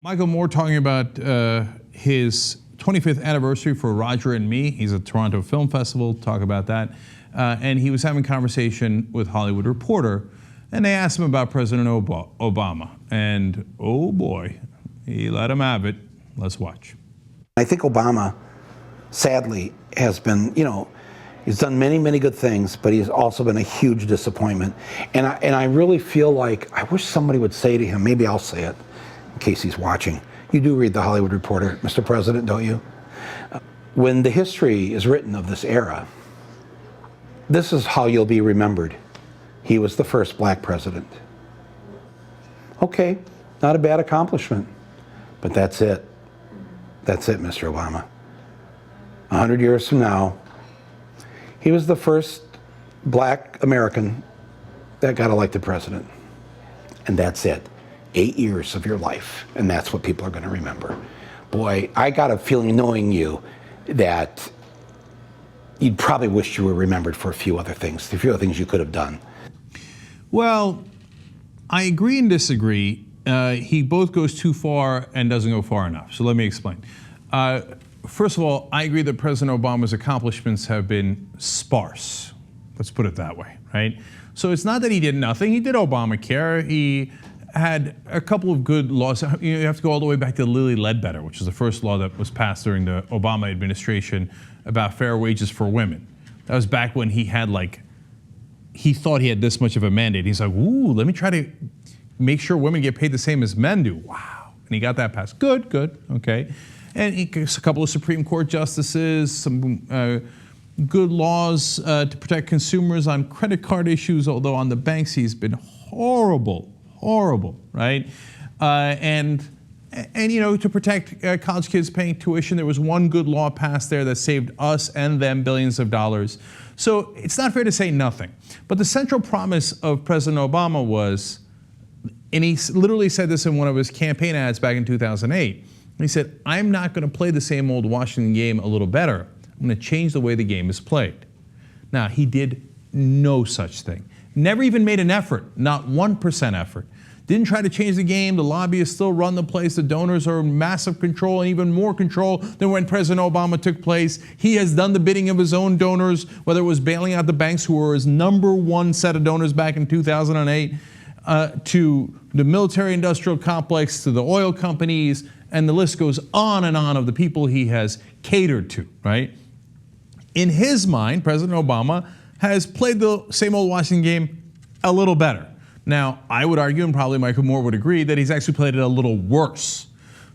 Michael Moore talking about his 25th anniversary for Roger and Me. He's at Toronto Film Festival, talk about that. And he was having a conversation with Hollywood Reporter, and they asked him about President Obama. And oh boy, he let him have it. Let's watch. I think Obama, sadly, has been, he's done many, many good things, but he's also been a huge disappointment. And I really feel like, I wish somebody would say to him, maybe I'll say it, in case he's watching. You do read the Hollywood Reporter, Mr. President, don't you? When the history is written of this era, this is how you'll be remembered. He was the first black president. Okay, not a bad accomplishment, but that's it. That's it, Mr. Obama. 100 years from now, he was the first black American that got elected president. And that's it. 8 years of your life, and that's what people are going to remember. Boy, I got a feeling, knowing you, that you'd probably wish you were remembered for a few other things you could have done. Well, I agree and disagree. He both goes too far and doesn't go far enough. So let me explain. First of all, I agree that President Obama's accomplishments have been sparse. Let's put it that way, right? So it's not that he did nothing. He did Obamacare. He had a couple of good laws. You have to go all the way back to Lilly Ledbetter, which is the first law that was passed during the Obama administration about fair wages for women. That was back when he had he thought he had this much of a mandate. He's like, ooh, let me try to make sure women get paid the same as men do. Wow. And he got that passed. Good, okay. And a couple of Supreme Court justices, some good laws to protect consumers on credit card issues, although on the banks he's been horrible, right? And to protect college kids paying tuition, there was one good law passed there that saved us and them billions of dollars. So it's not fair to say nothing. But the central promise of President Obama was, and he literally said this in one of his campaign ads back in 2008, he said, I'm not going to play the same old Washington game a little better. I'm going to change the way the game is played. Now, he did no such thing. Never even made an effort, not 1% effort. Didn't try to change the game. The lobbyists still run the place. The donors are in massive control, and even more control than when President Obama took place. He has done the bidding of his own donors, whether it was bailing out the banks, who were his #1 set of donors back in 2008, to the military-industrial complex, to the oil companies, and the list goes on and on of the people he has catered to, right? In his mind, President Obama has played the same old Washington game a little better. Now, I would argue, and probably Michael Moore would agree, that he's actually played it a little worse.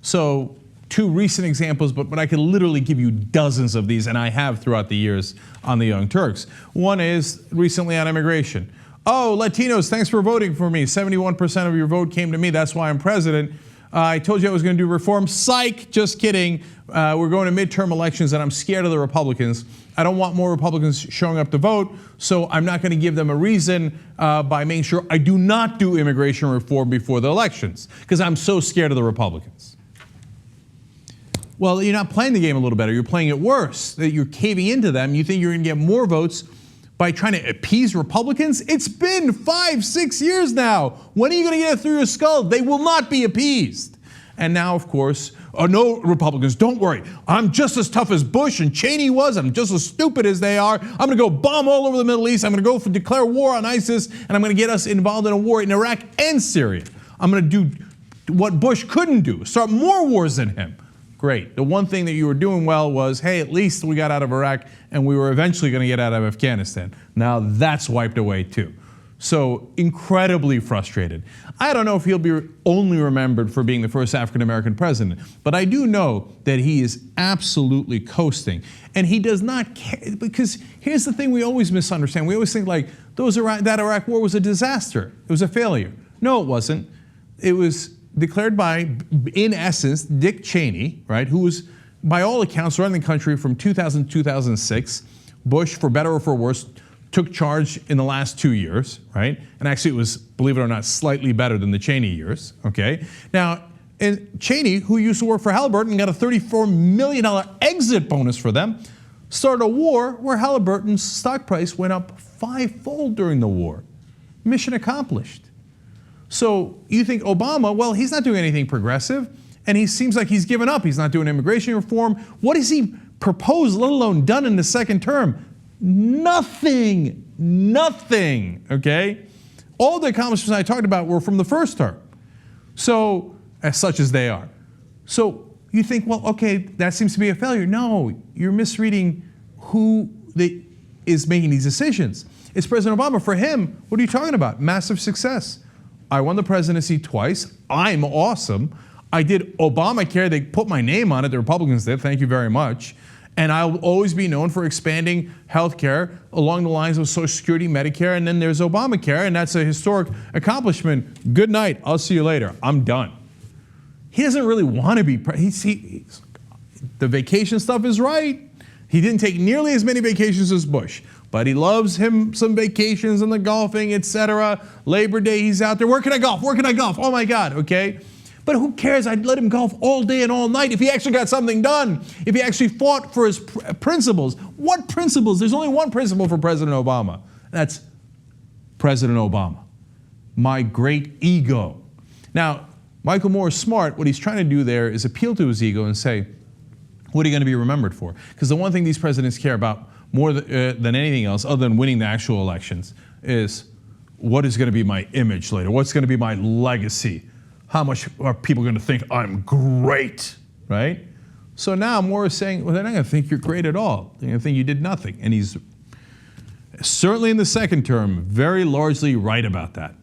So, two recent examples, but I could literally give you dozens of these, and I have throughout the years on the Young Turks. One is recently on immigration. Oh, Latinos, thanks for voting for me. 71% of your vote came to me. That's why I'm president. I told you I was going to do reform. Psych, just kidding. We're going to midterm elections, and I'm scared of the Republicans. I don't want more Republicans showing up to vote, so I'm not going to give them a reason by making sure I do not do immigration reform before the elections, because I'm so scared of the Republicans. Well, you're not playing the game a little better. You're playing it worse. That you're caving into them. You think you're going to get more votes by trying to appease Republicans? It's been 5-6 years now. When are you going to get it through your skull? They will not be appeased. And now, of course, no, Republicans, don't worry. I'm just as tough as Bush and Cheney was. I'm just as stupid as they are. I'm going to go bomb all over the Middle East. I'm going to go declare war on ISIS, and I'm going to get us involved in a war in Iraq and Syria. I'm going to do what Bush couldn't do, start more wars than him. Great. The one thing that you were doing well was, hey, at least we got out of Iraq, and we were eventually going to get out of Afghanistan. Now that's wiped away too. So incredibly frustrated. I don't know if he'll be only remembered for being the first African-American president, but I do know that he is absolutely coasting. And he does not care, because here's the thing we always misunderstand. We always think that Iraq war was a disaster. It was a failure. No, it wasn't. It was declared by, in essence, Dick Cheney, right, who was, by all accounts, running the country from 2000 to 2006. Bush, for better or for worse, took charge in the last 2 years, right? And actually it was, believe it or not, slightly better than the Cheney years, okay? Now, and Cheney, who used to work for Halliburton, got a $34 million exit bonus for them, started a war where Halliburton's stock price went up 5-fold during the war. Mission accomplished. So you think Obama, well, he's not doing anything progressive. and he seems like he's given up. He's not doing immigration reform. What has he proposed, let alone done in the second term? Nothing. Nothing. Okay? All the accomplishments I talked about were from the first term. So, as such as they are. So, you think, well, okay, that seems to be a failure. No, you're misreading who is making these decisions. It's President Obama. For him, what are you talking about? Massive success. I won the presidency twice. I'm awesome. I did Obamacare. They put my name on it. The Republicans did. Thank you very much. And I'll always be known for expanding health care along the lines of Social Security, Medicare, and then there's Obamacare, and that's a historic accomplishment. Good night. I'll see you later. I'm done. He doesn't really want to be the vacation stuff is right. He didn't take nearly as many vacations as Bush, but he loves him some vacations and the golfing, etc. Labor Day, he's out there. Where can I golf? Where can I golf? Oh my God, okay? But who cares? I'd let him golf all day and all night if he actually got something done, if he actually fought for his principles. What principles? There's only one principle for President Obama. That's President Obama. My great ego. Now, Michael Moore is smart. What he's trying to do there is appeal to his ego and say, what are you going to be remembered for? Because the one thing these presidents care about more than anything else, other than winning the actual elections, is what is going to be my image later? What's going to be my legacy? How much are people going to think I'm great, right? So now Moore is saying, well, they're not going to think you're great at all. They're going to think you did nothing. And he's certainly in the second term very largely right about that.